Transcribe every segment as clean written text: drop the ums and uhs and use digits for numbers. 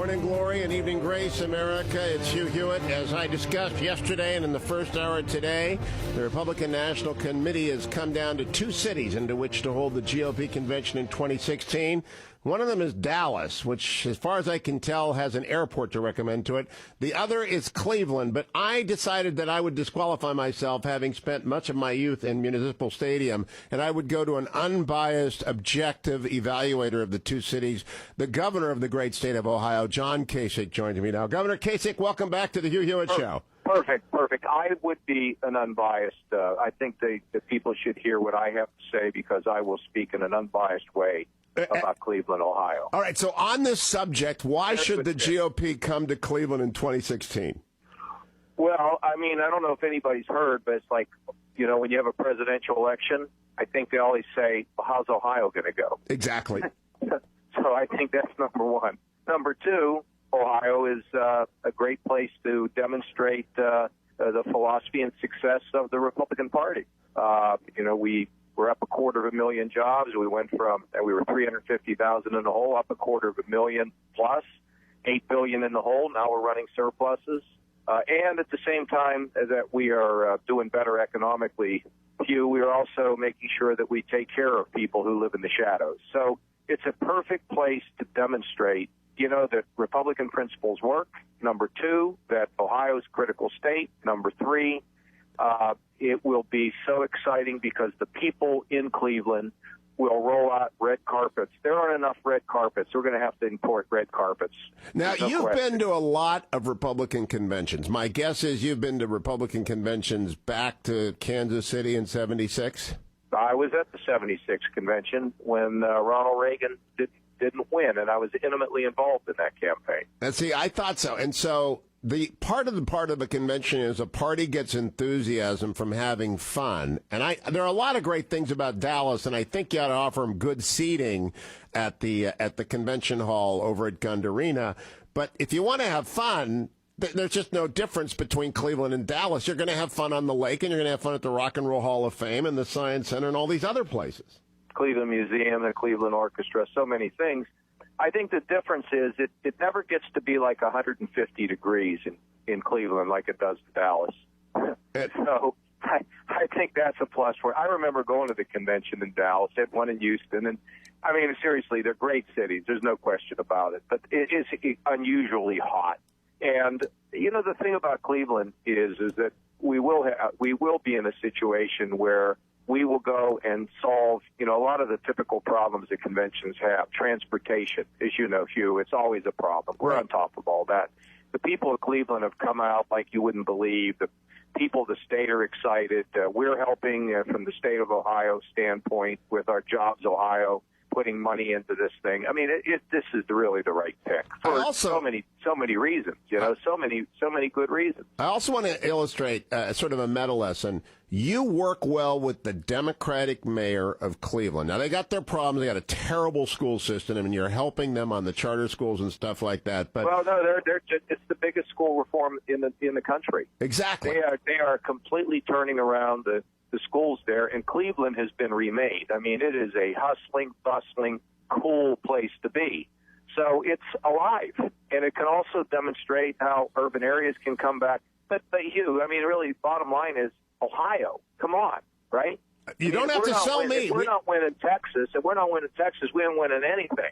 Morning glory and evening grace, America. It's Hugh Hewitt. As I discussed yesterday and in the first hour today, the Republican National Committee has come down to two cities into which to hold the GOP convention in 2016. One of them is Dallas, which, as far as I can tell, has an airport to recommend to it. The other is Cleveland, but I decided that I would disqualify myself, having spent much of my youth in Municipal Stadium, and I would go to an unbiased, objective evaluator of the two cities. The governor of the great state of Ohio, John Kasich, joins me now. Governor Kasich, welcome back to the Hugh Hewitt Show. Perfect. I would be an unbiased. I think the people should hear what I have to say because I will speak in an unbiased way about Cleveland, Ohio. All right, so on this subject, why should the GOP come to Cleveland in 2016? Well, I mean, I don't know if anybody's heard, but it's like, you know, when you have a presidential election, I think they always say, well, how's Ohio going to go? Exactly. So I think that's number one. Number two, Ohio is a great place to demonstrate the philosophy and success of the Republican Party. We're up 250,000 jobs. We went from, we were 350,000 in the hole, up 250,000 plus, $8 billion in the hole. Now we're running surpluses. And at the same time that we are doing better economically, Hugh, we are also making sure that we take care of people who live in the shadows. So it's a perfect place to demonstrate, you know, that Republican principles work. Number two, that Ohio's a critical state. Number three, it will be so exciting because the people in Cleveland will roll out red carpets. There aren't enough red carpets. We're going to have to import red carpets. Now, you've been to a lot of Republican conventions. My guess is you've been to Republican conventions back to Kansas City in 76? I was at the 76 convention when Ronald Reagan didn't win, and I was intimately involved in that campaign. And see, I thought so. And so the part of a convention is a party gets enthusiasm from having fun. And there are a lot of great things about Dallas, and I think you ought to offer them good seating at the convention hall over at Gund Arena. But if you want to have fun, there's just no difference between Cleveland and Dallas. You're going to have fun on the lake, and you're going to have fun at the Rock and Roll Hall of Fame and the Science Center and all these other places. Cleveland Museum, the Cleveland Orchestra, so many things. I think the difference is it never gets to be like 150 degrees in Cleveland like it does in Dallas. So I think that's a plus for it. I remember going to the convention in Dallas, at one in Houston, and I mean, seriously, they're great cities. There's no question about it. But it is unusually hot. And, you know, the thing about Cleveland is that we will be in a situation where we will go and solve, you know, a lot of the typical problems that conventions have. Transportation, as you know, Hugh, it's always a problem. We're on top of all that. The people of Cleveland have come out like you wouldn't believe. The people of the state are excited. We're helping from the state of Ohio standpoint with our Jobs Ohio, putting money into this thing. I mean, this is really the right pick for so many reasons. You know, so many good reasons. I also want to illustrate sort of a meta lesson. You work well with the Democratic mayor of Cleveland. Now, they got their problems. They got a terrible school system, and you're helping them on the charter schools and stuff like that. But well, no, it's the biggest school reform in the country. Exactly. They are completely turning around the schools there, and Cleveland has been remade. I mean, it is a hustling, bustling, cool place to be. So it's alive, and it can also demonstrate how urban areas can come back. But Hugh, I mean, really, bottom line is Ohio. Come on, right? You don't have to sell me. We're not winning Texas, and we're not winning Texas. We ain't winning anything.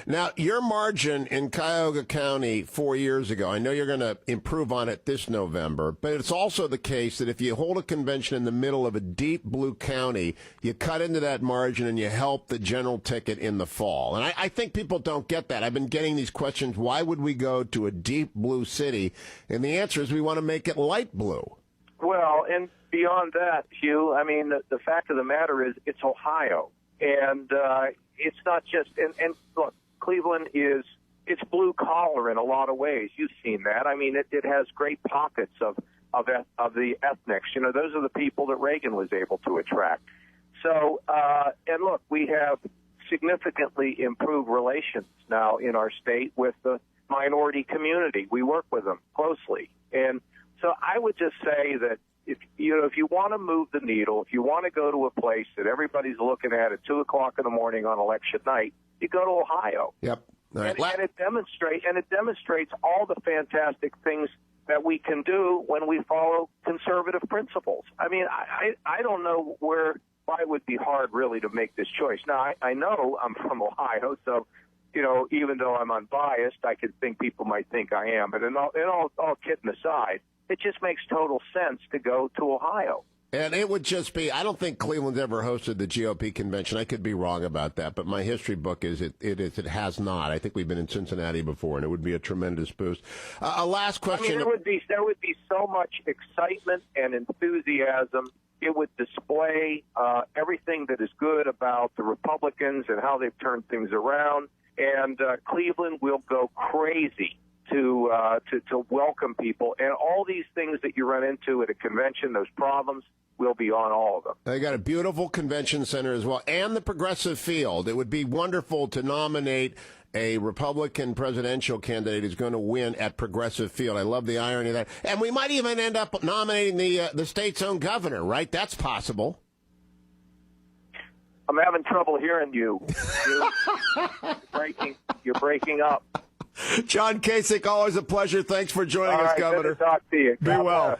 Now, your margin in Cuyahoga County 4 years ago, I know you're going to improve on it this November, but it's also the case that if you hold a convention in the middle of a deep blue county, you cut into that margin and you help the general ticket in the fall. And I think people don't get that. I've been getting these questions, why would we go to a deep blue city? And the answer is we want to make it light blue. Well, and beyond that, Hugh, I mean, the fact of the matter is it's Ohio. And it's not just, and look, Cleveland it's blue collar in a lot of ways. You've seen that. I mean, it has great pockets of the ethnics. You know, those are the people that Reagan was able to attract. So, and look, we have significantly improved relations now in our state with the minority community. We work with them closely. And so I would just say that if you want to move the needle, if you want to go to a place that everybody's looking at 2:00 in the morning on election night, you go to Ohio. Yep. Right. And it demonstrates all the fantastic things that we can do when we follow conservative principles. I mean, I don't know why it would be hard really to make this choice. Now, I know I'm from Ohio, so, you know, even though I'm unbiased, I could think people might think I am. But all kidding aside, it just makes total sense to go to Ohio. And it would just be, I don't think Cleveland's ever hosted the GOP convention. I could be wrong about that, but my history book is it has not. I think we've been in Cincinnati before, and it would be a tremendous boost. A last question. I mean, there would be so much excitement and enthusiasm. It would display everything that is good about the Republicans and how they've turned things around. And Cleveland will go crazy to welcome people, and all these things that you run into at a convention, those problems, will be on all of them. They got a beautiful convention center as well, and the progressive field. It would be wonderful to nominate a Republican presidential candidate who's going to win at Progressive Field. I love the irony of that. And we might even end up nominating the state's own governor, right? That's possible. I'm having trouble hearing you. You're breaking up. John Kasich, always a pleasure. Thanks for joining us, Governor. Good to talk to you. Be well.